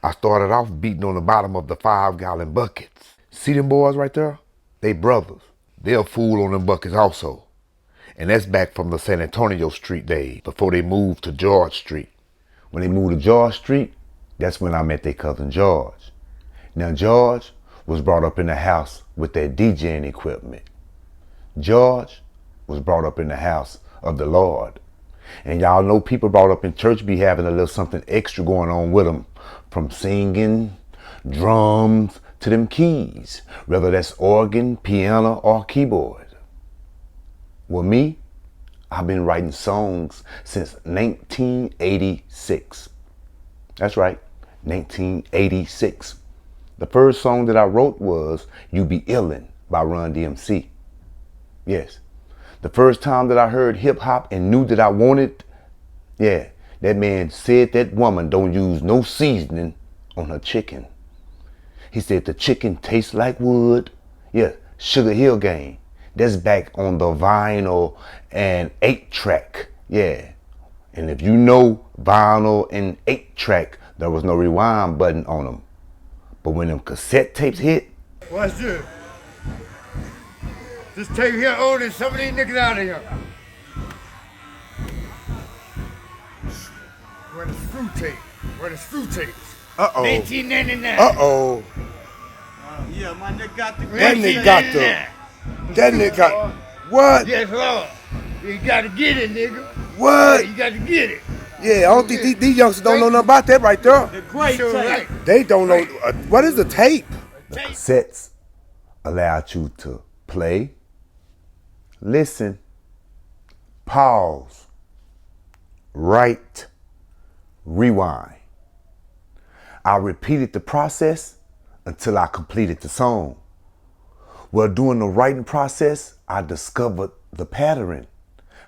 I started off beating on the bottom of the 5-gallon buckets. See them boys right there? They brothers. They'll fool on them buckets also. And that's back from the San Antonio Street days, before they moved to George Street. When they moved to George Street, that's when I met their cousin George. Now George was brought up in the house with their DJing equipment. George was brought up in the house of the Lord. And y'all know people brought up in church be having a little something extra going on with them, from singing, drums, to them keys, whether that's organ, piano, or keyboard. Well, me, I've been writing songs since 1986. That's right, 1986. The first song that I wrote was You Be Illin' by Run DMC. Yes. The first time that I heard hip hop and knew that I wanted, that man said that woman don't use no seasoning on her chicken. He said the chicken tastes like wood. Yeah, Sugar Hill Gang. That's back on the vinyl and 8-track. Yeah. And if you know vinyl and 8-track, there was no rewind button on them. But when them cassette tapes hit. Watch this. This tape here owning some of these niggas out of here. Where the screw tape? Where the screw tapes? Uh-oh. 1999. Uh-oh. Yeah, my nigga got the That nigga got the... That nigga got... What? Yes, Lord. You gotta get it, nigga. What? Yeah, you gotta get it. Yeah, I don't think these youngsters don't know nothing about that right there. The great Sure, tape. right. They don't know... what is the tape? The cassettes allowed you to play, listen, pause, write, rewind. I repeated the process until I completed the song. Well, during the writing process, I discovered the pattern,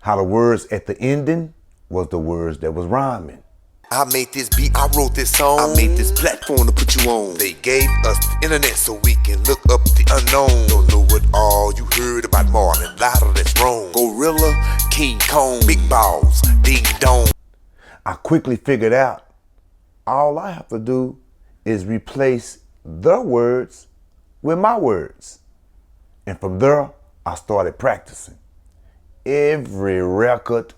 how the words at the ending was the words that was rhyming. I made this beat, I wrote this song, I made this platform to put you on. They gave us the internet so we can look up the unknown. Don't know what all you heard about Marlin, louder that's wrong. Gorilla, King Kong, big balls, ding dong. I quickly figured out all I have to do is replace the words with my words. And from there, I started practicing. Every record,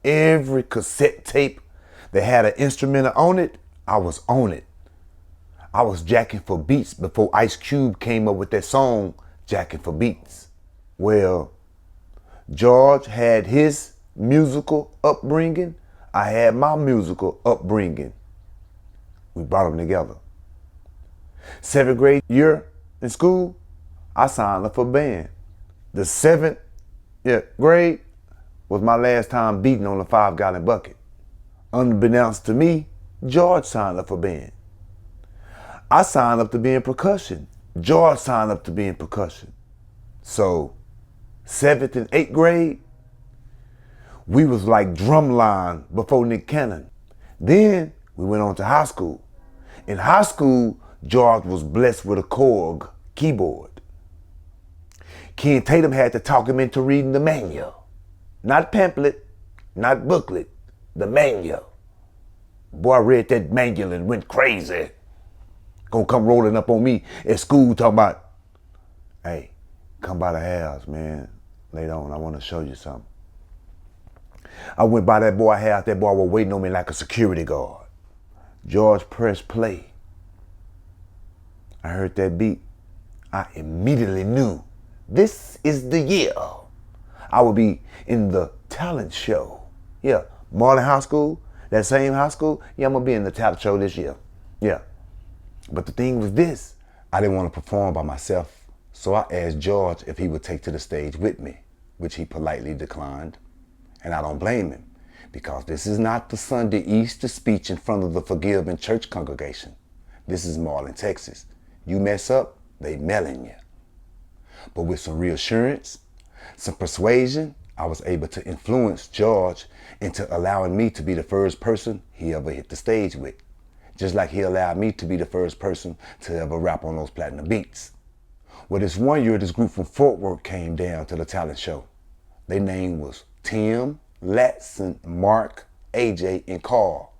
every cassette tape that had an instrumental on it, I was on it. I was jacking for beats before Ice Cube came up with that song, Jacking for Beats. Well, George had his musical upbringing. I had my musical upbringing. We brought them together. 7th grade year in school, I signed up for band. The 7th grade was my last time beating on a 5-gallon bucket. Unbeknownst to me, George signed up for band. I signed up to be in percussion. George signed up to be in percussion. So, 7th and 8th grade, we was like drumline before Nick Cannon. Then we went on to high school. In high school, George was blessed with a Korg keyboard. Ken Tatum had to talk him into reading the manual. Not pamphlet, not booklet, the manual. Boy, I read that manual and went crazy. Gonna come rolling up on me at school talking about, hey, come by the house, man. Later on, I want to show you something. I went by that boy's house. That boy was waiting on me like a security guard. George pressed play. I heard that beat. I immediately knew this is the year I would be in the talent show. Yeah, Marlin High School, that same high school. Yeah, I'm gonna be in the talent show this year. Yeah. But the thing was this, I didn't want to perform by myself. So I asked George if he would take to the stage with me, which he politely declined. And I don't blame him, because this is not the Sunday Easter speech in front of the forgiving church congregation. This is Marlin, Texas. You mess up, they mailing you. But with some reassurance, some persuasion, I was able to influence George into allowing me to be the first person he ever hit the stage with. Just like he allowed me to be the first person to ever rap on those platinum beats. Well, this one year, this group from Fort Worth came down to the talent show. Their name was Tim, Latson, Mark, AJ, and Carl.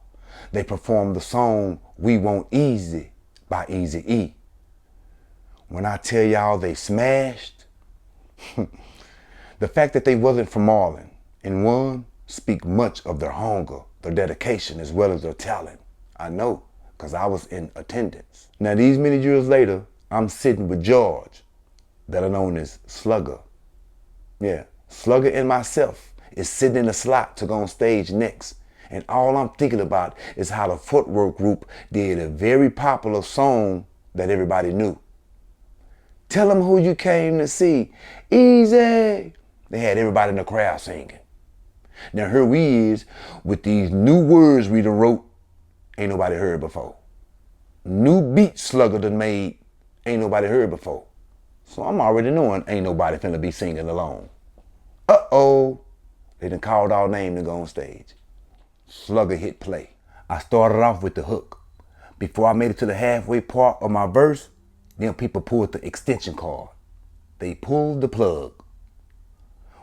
they performed the song We Want Easy by Eazy-E. When I tell y'all they smashed, the fact that they wasn't from Marlin and won speak much of their hunger, their dedication, as well as their talent. I know, because I was in attendance. Now these many years later, I'm sitting with George, better known as Slugger. Yeah, Slugger and myself is sitting in a slot to go on stage next. And all I'm thinking about is how the Footwork Group did a very popular song that everybody knew. Tell them who you came to see. Easy. They had everybody in the crowd singing. Now here we is with these new words we done wrote, ain't nobody heard before. New beat Slugger done made, ain't nobody heard before. So I'm already knowing ain't nobody finna be singing along. Uh-oh. They done called our name to go on stage. Slugger hit play. I started off with the hook. Before I made it to the halfway part of my verse, them people pulled the extension cord. They pulled the plug.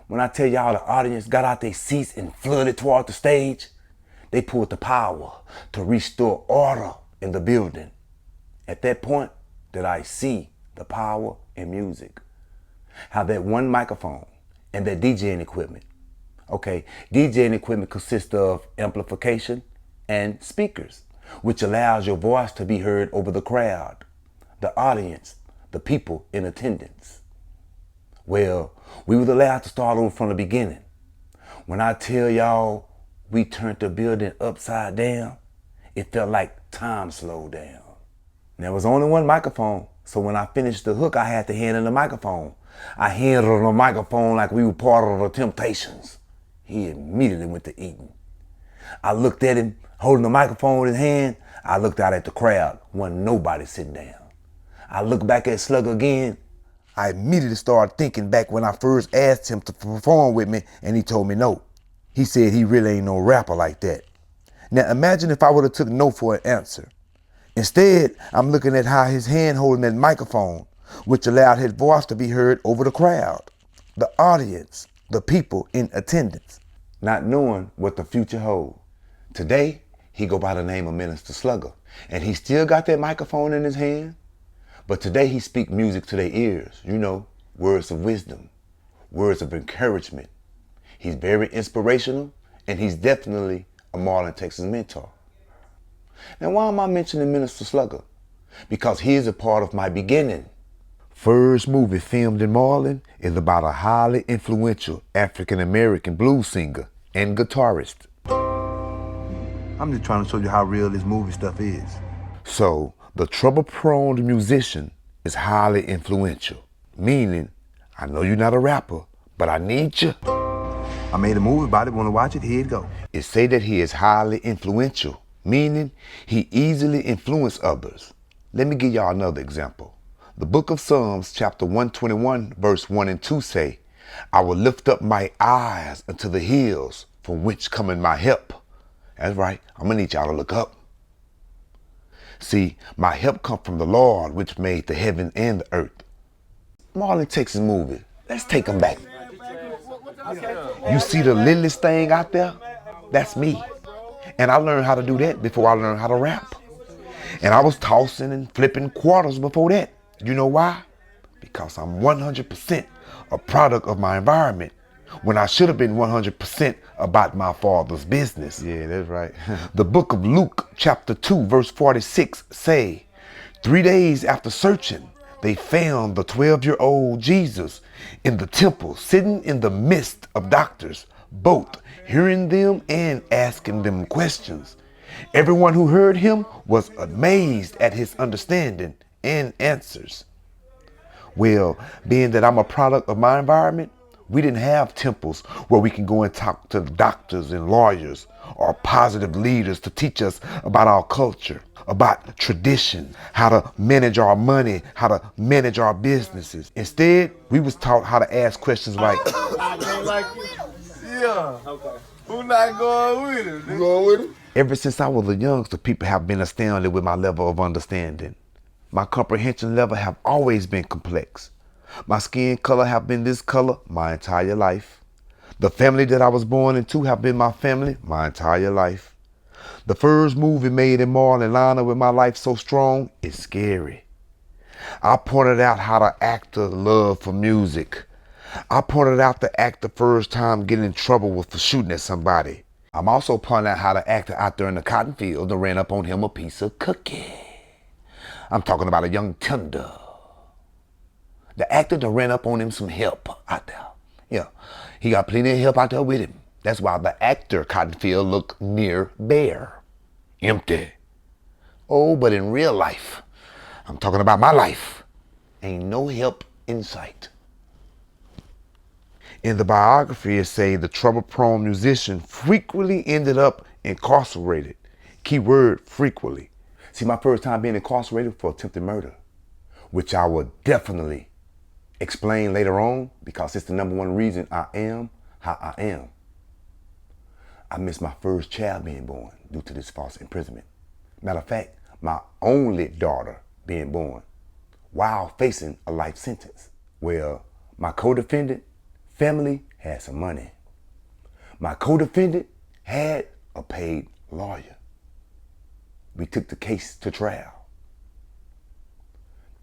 When I tell y'all the audience got out their seats and flooded toward the stage, they pulled the power to restore order in the building. At that point, did I see the power in music. How that one microphone and that DJing equipment. Okay, DJing equipment consists of amplification and speakers, which allows your voice to be heard over the crowd, the audience, the people in attendance. Well, we was allowed to start on from the beginning. When I tell y'all we turned the building upside down, it felt like time slowed down. There was only one microphone, so when I finished the hook, I had to hand in the microphone. I handled the microphone like we were part of the Temptations. He immediately went to eating. I looked at him holding the microphone in his hand. I looked out at the crowd. Wasn't nobody sitting down. I looked back at Slugger again. I immediately started thinking back when I first asked him to perform with me and he told me no. He said he really ain't no rapper like that. Now imagine if I would have took no for an answer. Instead, I'm looking at how his hand holding that microphone, which allowed his voice to be heard over the crowd, the audience, the people in attendance, not knowing what the future holds. Today, he go by the name of Minister Slugger, and he still got that microphone in his hand, but today he speak music to their ears, words of wisdom, words of encouragement. He's very inspirational, and he's definitely a Marlin, Texas mentor. Now, why am I mentioning Minister Slugger? Because he is a part of my beginning. First movie filmed in Marlin is about a highly influential African-American blues singer and guitarist. I'm just trying to show you how real this movie stuff is. So, the trouble-prone musician is highly influential, meaning, I know you're not a rapper, but I need you. I made a movie about it, wanna watch it? Here it go. It say that he is highly influential, meaning he easily influenced others. Let me give y'all another example. The book of Psalms, chapter 121, verse 1 and 2 say, I will lift up my eyes unto the hills, from which cometh my help. That's right, I'm gonna need y'all to look up. See, my help come from the Lord, which made the heaven and the earth. Marlin, Texas movie, let's take them back. You see the littlest thing out there? That's me. And I learned how to do that before I learned how to rap. And I was tossing and flipping quarters before that. You know why? Because I'm 100% a product of my environment, when I should have been 100% about my father's business. Yeah, that's right. The book of Luke, chapter 2, verse 46 say, 3 days after searching, they found the 12-year-old Jesus in the temple, sitting in the midst of doctors, both hearing them and asking them questions. Everyone who heard him was amazed at his understanding and answers. Well, being that I'm a product of my environment, we didn't have temples where we can go and talk to doctors and lawyers or positive leaders to teach us about our culture, about tradition, how to manage our money, how to manage our businesses. Instead, we was taught how to ask questions like, Yeah. Okay. Who not going with him? You going with him? Ever since I was a youngster, people have been astounded with my level of understanding. My comprehension level have always been complex. My skin color have been this color my entire life. The family that I was born into have been my family my entire life. The first movie made in Marlin with my life so strong is scary. I pointed out how the actor loved for music. I pointed out the actor first time getting in trouble for shooting at somebody. I'm also pointing out how the actor out there in the cotton field ran up on him a piece of cookie. I'm talking about a young tender. The actor that ran up on him some help out there. Yeah, he got plenty of help out there with him. That's why the actor cotton field looked near bare, empty. Oh, but in real life, I'm talking about my life, ain't no help in sight. In the biography, it say the trouble-prone musician frequently ended up incarcerated. Key word, frequently. See, my first time being incarcerated for attempted murder, which I will definitely explain later on because it's the number one reason I am how I am. I missed my first child being born due to this false imprisonment. Matter of fact, my only daughter being born while facing a life sentence. Well, my co-defendant family had some money. My co-defendant had a paid lawyer. We took the case to trial.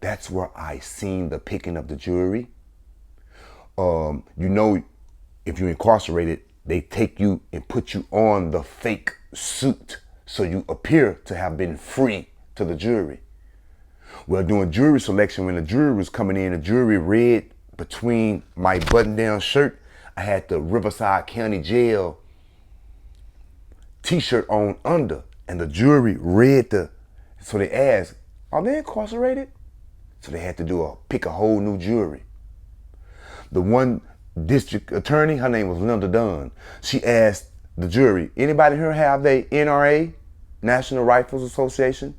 That's where I seen the picking of the jury. You know, if you're incarcerated, they take you and put you on the fake suit so you appear to have been free to the jury. Well, during jury selection, when the jury was coming in, the jury read between my button-down shirt, I had the Riverside County Jail t-shirt on under, and the jury read so they asked, are they incarcerated? So they had to pick a whole new jury. The one district attorney, her name was Linda Dunn, she asked the jury, anybody here have they NRA, National Rifles Association?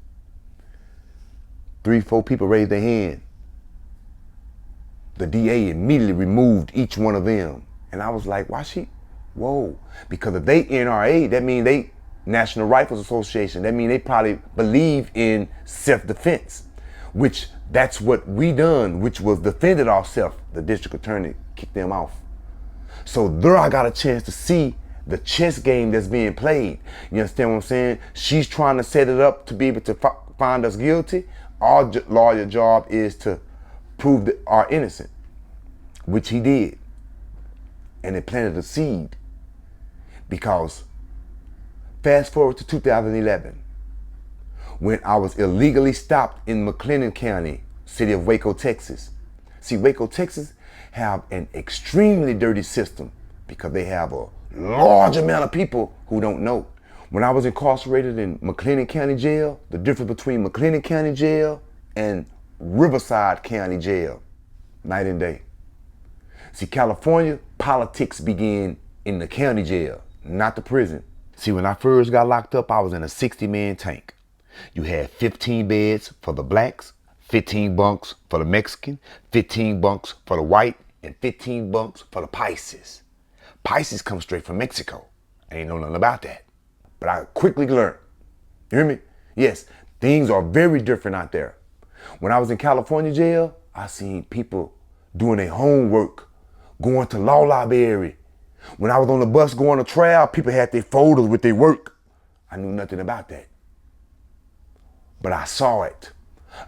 3-4 people raised their hand. The DA immediately removed each one of them. And I was like, why she? Whoa. Because if they NRA, that means they National Rifles Association. That means they probably believe in self-defense, which that's what we done, which was defended ourselves. The district attorney kicked them off. So there I got a chance to see the chess game that's being played. You understand what I'm saying? She's trying to set it up to be able to find us guilty. Our lawyer job is to prove that are innocent, which he did. And it planted a seed. Because fast forward to 2011, when I was illegally stopped in McLennan County, city of Waco, Texas. See, Waco, Texas have an extremely dirty system because they have a large amount of people who don't know. When I was incarcerated in McLennan County Jail, the difference between McLennan County Jail and Riverside County Jail, night and day. See, California, politics begin in the county jail, not the prison. See, when I first got locked up, I was in a 60-man tank. You had 15 beds for the blacks, 15 bunks for the Mexican, 15 bunks for the white, and 15 bunks for the Pisces. Pisces come straight from Mexico. I ain't know nothing about that. But I quickly learned. You hear me? Yes, things are very different out there. When I was in California jail, I seen people doing their homework, going to law library. When I was on the bus going to trial, people had their folders with their work. I knew nothing about that. But I saw it.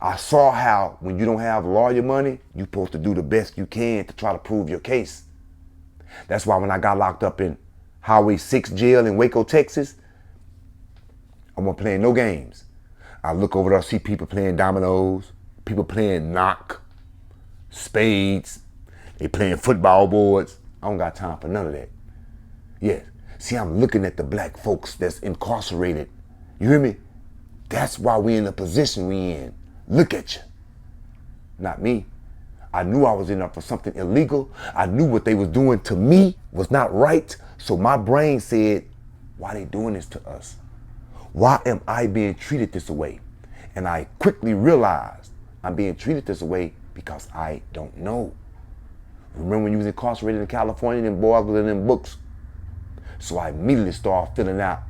I saw how when you don't have lawyer money, you're supposed to do the best you can to try to prove your case. That's why when I got locked up in Highway 6 jail in Waco, Texas, I wasn't playing no games. I look over there, see people playing dominoes, people playing knock, spades, they playing football boards. I don't got time for none of that. Yes. See, I'm looking at the black folks that's incarcerated. You hear me? That's why we in the position we in. Look at you. Not me. I knew I was in there for something illegal. I knew what they was doing to me was not right. So my brain said, why they doing this to us? Why am I being treated this way? And I quickly realized I'm being treated this way because I don't know. Remember when you was incarcerated in California, them boys was in them books. So I immediately started filling out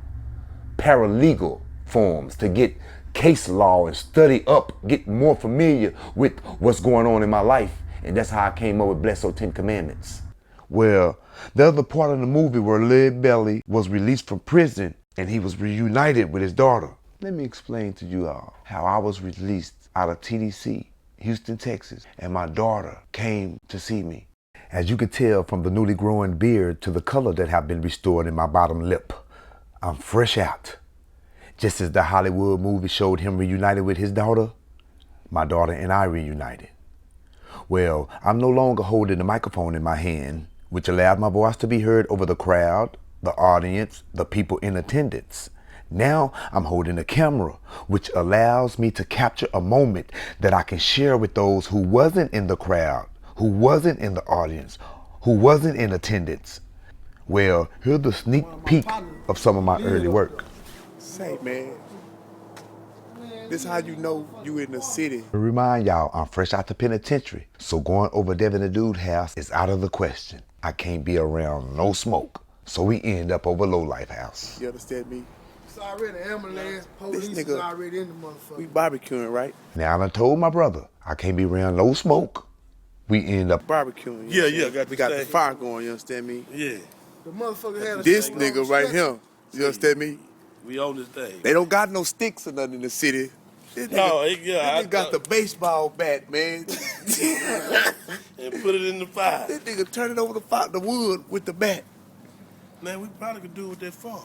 paralegal forms to get case law and study up, get more familiar with what's going on in my life. And that's how I came up with Bless Your 10 Commandments. Well, the other part of the movie where Lil Belly was released from prison and he was reunited with his daughter. Let me explain to you all how I was released out of TDC, Houston, Texas, and my daughter came to see me. As you can tell from the newly growing beard to the color that have been restored in my bottom lip, I'm fresh out. Just as the Hollywood movie showed him reunited with his daughter, my daughter and I reunited. Well, I'm no longer holding the microphone in my hand, which allowed my voice to be heard over the crowd, the audience, the people in attendance. Now I'm holding a camera, which allows me to capture a moment that I can share with those who wasn't in the crowd, who wasn't in the audience, who wasn't in attendance. Well, here's the sneak peek of some of my early work. Say, man, this how you know you in the city. To remind y'all, I'm fresh out the penitentiary, so going over Devin the Dude's house is out of the question. I can't be around no smoke, so we end up over Lowlife House. You understand me? It's already ambulance, police This is nigga- already in the motherfucker. We barbecuing, right? Now I done told my brother, I can't be around no smoke. We end up Barbecuing. Yeah, you yeah, understand? We got the fire going, you understand me? Yeah, The motherfucker had a This stick on nigga the right stretcher. here, you understand me? we on this thing. They don't got no sticks or nothing in the city. This No, nigga, yeah, this nigga got the baseball bat, man. And put it in the fire. This nigga turn it over the wood with the bat. Man, we probably could do what they're for.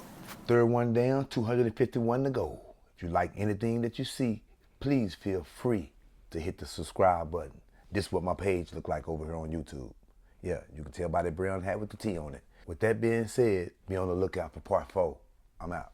third one down, 251 to go. If you like anything that you see, please feel free to hit the subscribe button. This is what my page look like over here on YouTube. Yeah, you can tell by that brown hat with the T on it. With that being said, be on the lookout for part 4. I'm out.